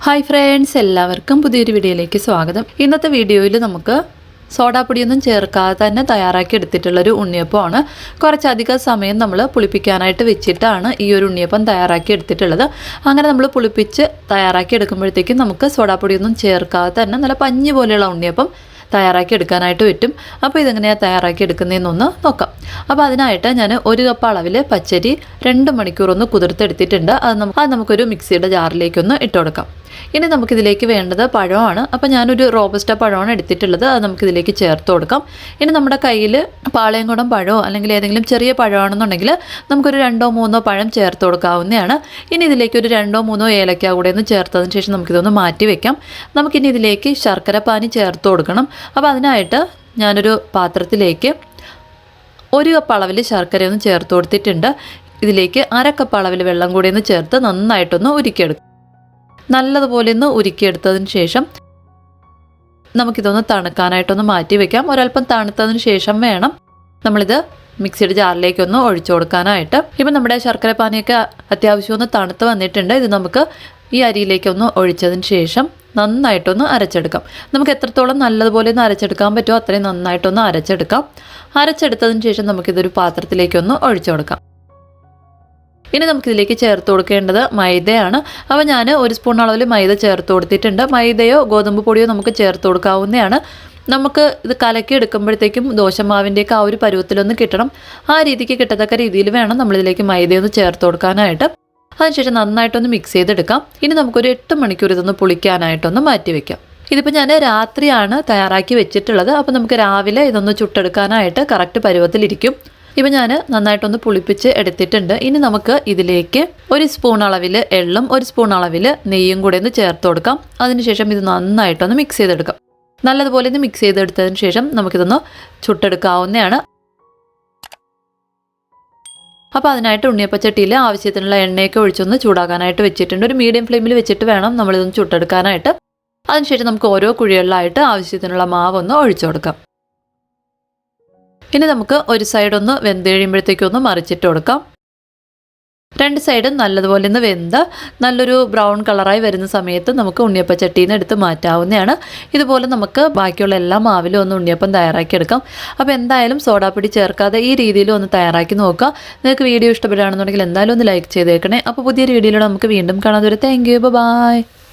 Hi friends, എല്ലാവർക്കും പുതിയൊരു വീഡിയോയിലേക്ക് സ്വാഗതം. ഇന്നത്തെ വീഡിയോയിൽ നമുക്ക് സോഡാപ്പൊടിയൊന്നും ചേർക്കാതെ തന്നെ തയ്യാറാക്കി എടുത്തിട്ടുള്ളൊരു ഉണ്ണിയപ്പമാണ്. കുറച്ചധികം സമയം നമ്മൾ പുളിപ്പിക്കാനായിട്ട് വെച്ചിട്ടാണ് ഈ ഒരു ഉണ്ണിയപ്പം തയ്യാറാക്കി എടുത്തിട്ടുള്ളത്. അങ്ങനെ നമ്മൾ പുളിപ്പിച്ച് തയ്യാറാക്കി എടുക്കുമ്പോഴത്തേക്കും നമുക്ക് സോഡാപ്പൊടിയൊന്നും ചേർക്കാതെ തന്നെ നല്ല പഞ്ഞി പോലെയുള്ള ഉണ്ണിയപ്പം തയ്യാറാക്കി എടുക്കാനായിട്ട് പറ്റും. അപ്പോൾ ഇതെങ്ങനെയാണ് തയ്യാറാക്കി എടുക്കുന്നതെന്നൊന്ന് നോക്കാം. അപ്പോൾ അതിനായിട്ട് ഞാൻ 1 കപ്പ് അളവിൽ പച്ചരി 2 മണിക്കൂറൊന്ന് കുതിർത്തെടുത്തിട്ടുണ്ട്. അത് നമുക്കൊരു മിക്സിയുടെ ജാറിലേക്കൊന്ന് ഇട്ട് കൊടുക്കാം. ഇനി നമുക്കിതിലേക്ക് വേണ്ടത് പഴമാണ്. അപ്പോൾ ഞാനൊരു റോബസ്റ്റ പഴമാണ് എടുത്തിട്ടുള്ളത്. അത് നമുക്കിതിലേക്ക് ചേർത്ത് കൊടുക്കാം. ഇനി നമ്മുടെ കയ്യിൽ പാളയംകുടം പഴമോ അല്ലെങ്കിൽ ഏതെങ്കിലും ചെറിയ പഴമാണെന്നുണ്ടെങ്കിൽ നമുക്കൊരു 2-3 പഴം ചേർത്ത് കൊടുക്കാവുന്നതാണ്. ഇനി ഇതിലേക്ക് ഒരു 2-3 ഏലക്ക കൂടെ ഒന്ന് ചേർത്തതിന് ശേഷം നമുക്കിതൊന്ന് മാറ്റി വയ്ക്കാം. നമുക്കിനി ഇതിലേക്ക് ശർക്കര പാനി ചേർത്ത് കൊടുക്കണം. അപ്പോൾ അതിനായിട്ട് ഞാനൊരു പാത്രത്തിലേക്ക് 1 കപ്പ് അളവിൽ ശർക്കരയൊന്ന് ചേർത്ത് കൊടുത്തിട്ടുണ്ട്. ഇതിലേക്ക് 1/2 കപ്പ് അളവിൽ വെള്ളം കൂടി ഒന്ന് ചേർത്ത് നന്നായിട്ടൊന്ന് ഉരുക്കിയെടുക്കും. നല്ലതുപോലെ ഒന്ന് ഉരുക്കിയെടുത്തതിന് ശേഷം നമുക്കിതൊന്ന് തണുക്കാനായിട്ടൊന്ന് മാറ്റി വയ്ക്കാം. ഒരല്പം തണുത്തതിന് ശേഷം വേണം നമ്മളിത് മിക്സിയുടെ ജാറിലേക്കൊന്ന് ഒഴിച്ചു കൊടുക്കാനായിട്ട്. ഇപ്പം നമ്മുടെ ശർക്കര പാനിയൊക്കെ അത്യാവശ്യം ഒന്ന് തണുത്ത് വന്നിട്ടുണ്ട്. ഇത് നമുക്ക് ഈ അരിയിലേക്കൊന്ന് ഒഴിച്ചതിന് ശേഷം നന്നായിട്ടൊന്ന് അരച്ചെടുക്കാം. നമുക്ക് എത്രത്തോളം നല്ലതുപോലെ ഒന്ന് അരച്ചെടുക്കാൻ പറ്റുമോ അത്രയും നന്നായിട്ടൊന്ന് അരച്ചെടുക്കാം. അരച്ചെടുത്തതിന് ശേഷം നമുക്കിതൊരു പാത്രത്തിലേക്കൊന്ന് ഒഴിച്ചു കൊടുക്കാം. ഇനി നമുക്കിതിലേക്ക് ചേർത്ത് കൊടുക്കേണ്ടത് മൈദയാണ്. അപ്പോൾ ഞാൻ 1 സ്പൂൺ അളവിൽ മൈദ ചേർത്ത് കൊടുത്തിട്ടുണ്ട്. മൈദയോ ഗോതമ്പ് പൊടിയോ നമുക്ക് ചേർത്ത് കൊടുക്കാവുന്നതാണ്. നമുക്ക് ഇത് കലക്കി എടുക്കുമ്പോഴത്തേക്കും ദോശമാവിൻ്റെയൊക്കെ ആ ഒരു പരുവത്തിലൊന്ന് കിട്ടണം. ആ രീതിക്ക് കിട്ടത്തക്ക രീതിയിൽ വേണം നമ്മളിതിലേക്ക് മൈദയൊന്ന് ചേർത്ത് കൊടുക്കാനായിട്ട്. അതിനുശേഷം നന്നായിട്ടൊന്ന് മിക്സ് ചെയ്തെടുക്കാം. ഇനി നമുക്കൊരു 8 മണിക്കൂർ ഇതൊന്ന് പുളിക്കാനായിട്ടൊന്ന് മാറ്റി വയ്ക്കാം. ഇതിപ്പോൾ ഞാൻ രാത്രിയാണ് തയ്യാറാക്കി വെച്ചിട്ടുള്ളത്. അപ്പോൾ നമുക്ക് രാവിലെ ഇതൊന്ന് ചുട്ടെടുക്കാനായിട്ട് കറക്റ്റ് പരുവത്തിലിരിക്കും. ഇപ്പം ഞാൻ നന്നായിട്ടൊന്ന് പുളിപ്പിച്ച് എടുത്തിട്ടുണ്ട്. ഇനി നമുക്ക് ഇതിലേക്ക് 1 സ്പൂൺ അളവിൽ എള്ളും 1 സ്പൂൺ അളവിൽ നെയ്യും കൂടെ ഒന്ന് ചേർത്ത് കൊടുക്കാം. അതിനുശേഷം ഇത് നന്നായിട്ടൊന്ന് മിക്സ് ചെയ്തെടുക്കാം. നല്ലതുപോലെ ഒന്ന് മിക്സ് ചെയ്തെടുത്തതിന് ശേഷം നമുക്കിതൊന്ന് ചുട്ടെടുക്കാവുന്നതാണ്. അപ്പോൾ അതിനായിട്ട് ഉണ്ണിയപ്പച്ചട്ടിയിൽ ആവശ്യത്തിനുള്ള എണ്ണയൊക്കെ ഒഴിച്ചൊന്ന് ചൂടാക്കാനായിട്ട് വെച്ചിട്ടുണ്ട്. ഒരു മീഡിയം ഫ്ലെയിമിൽ വെച്ചിട്ട് വേണം നമ്മളിതൊന്ന് ചുട്ടെടുക്കാനായിട്ട്. അതിനുശേഷം നമുക്ക് ഓരോ കുഴികളിലായിട്ട് ആവശ്യത്തിനുള്ള മാവൊന്ന് ഒഴിച്ചു കൊടുക്കാം. ഇനി നമുക്ക് ഒരു സൈഡ് ഒന്ന് വെന്ത് കഴിയുമ്പോഴത്തേക്കൊന്ന് മറിച്ചിട്ട് കൊടുക്കാം. 2 സൈഡും നല്ലതുപോലെ ഒന്ന് വെന്ത് നല്ലൊരു ബ്രൗൺ കളറായി വരുന്ന സമയത്ത് നമുക്ക് ഉണ്ണിയപ്പച്ചട്ടിയിൽ നിന്ന് എടുത്ത് മാറ്റാവുന്നതാണ്. ഇതുപോലെ നമുക്ക് ബാക്കിയുള്ള എല്ലാ മാവിലും ഒന്ന് ഉണ്ണിയപ്പം തയ്യാറാക്കി എടുക്കാം. അപ്പോൾ എന്തായാലും സോഡാപ്പൊടി ചേർക്കാതെ ഈ രീതിയിൽ ഒന്ന് തയ്യാറാക്കി നോക്കുക. നിങ്ങൾക്ക് വീഡിയോ ഇഷ്ടപ്പെടുകയാണെന്നുണ്ടെങ്കിൽ എന്തായാലും ഒന്ന് ലൈക്ക് ചെയ്തേക്കണേ. അപ്പോൾ പുതിയൊരു വീഡിയോയിലൂടെ നമുക്ക് വീണ്ടും കാണാം. Thank you, by.